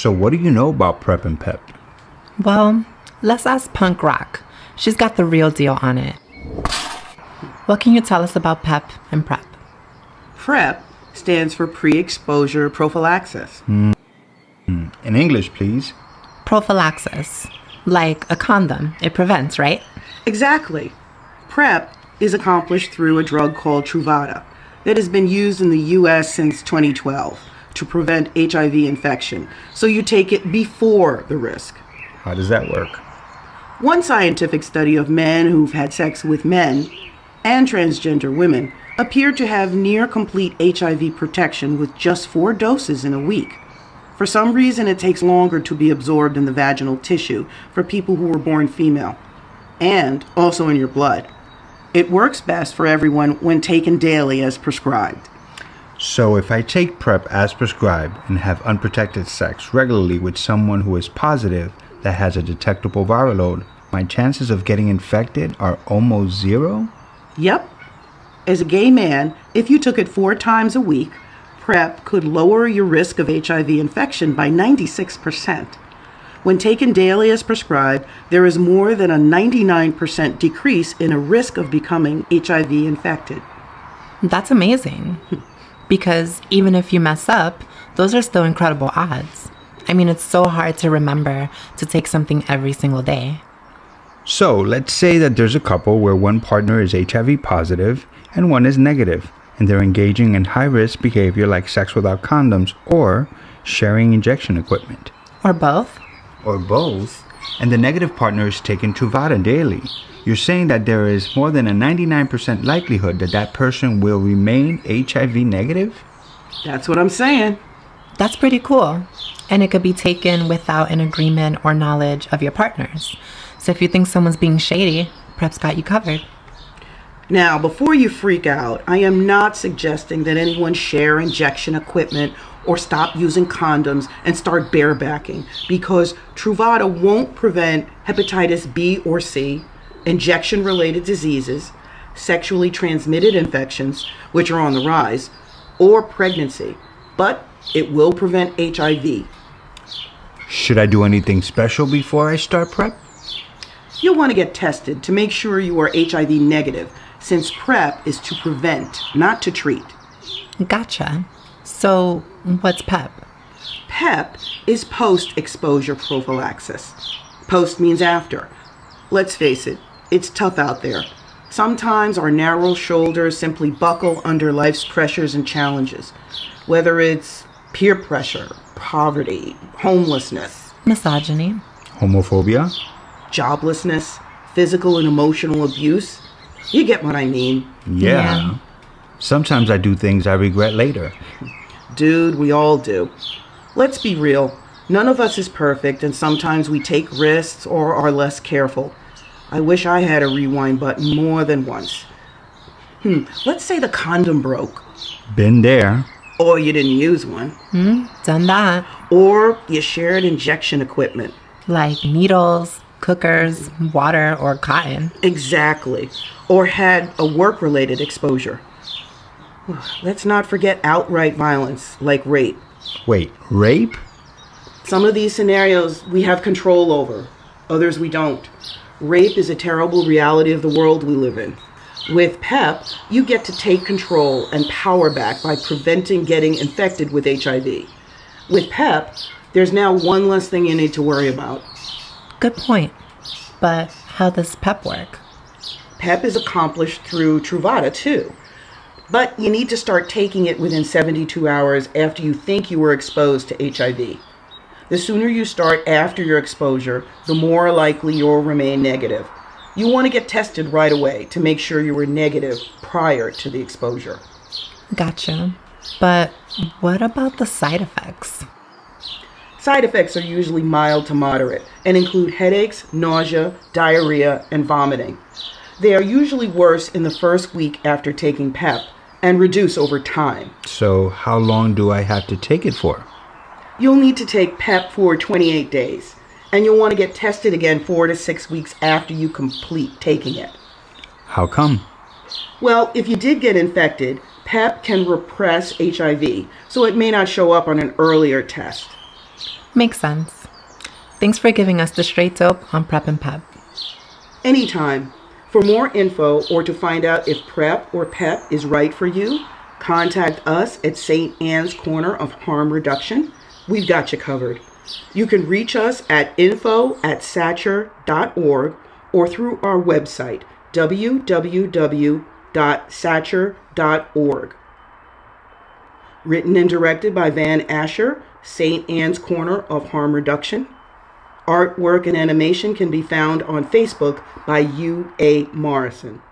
So what do you know about PrEP and PEP? Well, let's ask Punk Rock. She's got the real deal on it. What can you tell us about PEP and PrEP? PrEP stands for pre-exposure prophylaxis. In English, please. Prophylaxis. Like a condom. It prevents, right? Exactly. PrEP is accomplished through a drug called Truvada that has been used in the U.S. since 2012 to prevent HIV infection. So you take it before the risk. How does that work? One scientific study of men who've had sex with men and transgender women appeared to have near complete HIV protection with just 4 doses in a week. For some reason, it takes longer to be absorbed in the vaginal tissue for people who were born female, and also in your blood. It works best for everyone when taken daily as prescribed. So if I take PrEP as prescribed and have unprotected sex regularly with someone who is positive that has a detectable viral load, my chances of getting infected are almost zero? Yep. As a gay man, if you took it 4 times a week, PrEP could lower your risk of HIV infection by 96%. When taken daily as prescribed, there is more than a 99% decrease in a risk of becoming HIV infected. That's amazing. Because even if you mess up, those are still incredible odds. I mean, it's so hard to remember to take something every single day. So let's say that there's a couple where one partner is HIV positive and one is negative, and they're engaging in high-risk behavior like sex without condoms or sharing injection equipment. Or both. Or both, and the negative partner is taking Truvada daily. You're saying that there is more than a 99% likelihood that that person will remain HIV negative? That's what I'm saying. That's pretty cool. And it could be taken without an agreement or knowledge of your partners. So if you think someone's being shady, PrEP's got you covered. Now, before you freak out, I am not suggesting that anyone share injection equipment or stop using condoms and start barebacking, because Truvada won't prevent hepatitis B or C, injection-related diseases, sexually transmitted infections, which are on the rise, or pregnancy, but it will prevent HIV. Should I do anything special before I start PrEP? You'll want to get tested to make sure you are HIV negative, since PrEP is to prevent, not to treat. Gotcha. So, what's PEP? PEP is post-exposure prophylaxis. Post means after. Let's face it, it's tough out there. Sometimes our narrow shoulders simply buckle under life's pressures and challenges, whether it's peer pressure, poverty, homelessness, Misogyny. Homophobia? joblessness, physical and emotional abuse. You get what I mean. Yeah. Sometimes I do things I regret later. Dude, we all do. Let's be real. None of us is perfect, and sometimes we take risks or are less careful. I wish I had a rewind button more than once. Let's say the condom broke. Been there. Or you didn't use one. Done that. Or you shared injection equipment. Like needles, cookers, water, or cotton. Exactly. Or had a work-related exposure. Let's not forget outright violence, like rape. Wait, rape? Some of these scenarios we have control over. Others we don't. Rape is a terrible reality of the world we live in. With PEP, you get to take control and power back by preventing getting infected with HIV. With PEP, there's now one less thing you need to worry about. Good point. But how does PEP work? PEP is accomplished through Truvada, too. But you need to start taking it within 72 hours after you think you were exposed to HIV. The sooner you start after your exposure, the more likely you'll remain negative. You want to get tested right away to make sure you were negative prior to the exposure. Gotcha. But what about the side effects? Side effects are usually mild to moderate and include headaches, nausea, diarrhea, and vomiting. They are usually worse in the first week after taking PEP and reduce over time. So how long do I have to take it for? You'll need to take PEP for 28 days, and you'll want to get tested again 4 to 6 weeks after you complete taking it. How come? Well, if you did get infected, PEP can repress HIV, so it may not show up on an earlier test. Makes sense. Thanks for giving us the straight dope on PrEP and PEP. Anytime. For more info or to find out if PrEP or PEP is right for you, contact us at St. Anne's Corner of Harm Reduction. We've got you covered. You can reach us at info@satcher.org or through our website, www.satcher.org. Written and directed by Van Asher, St. Anne's Corner of Harm Reduction. Artwork and animation can be found on Facebook by U.A. Morrison.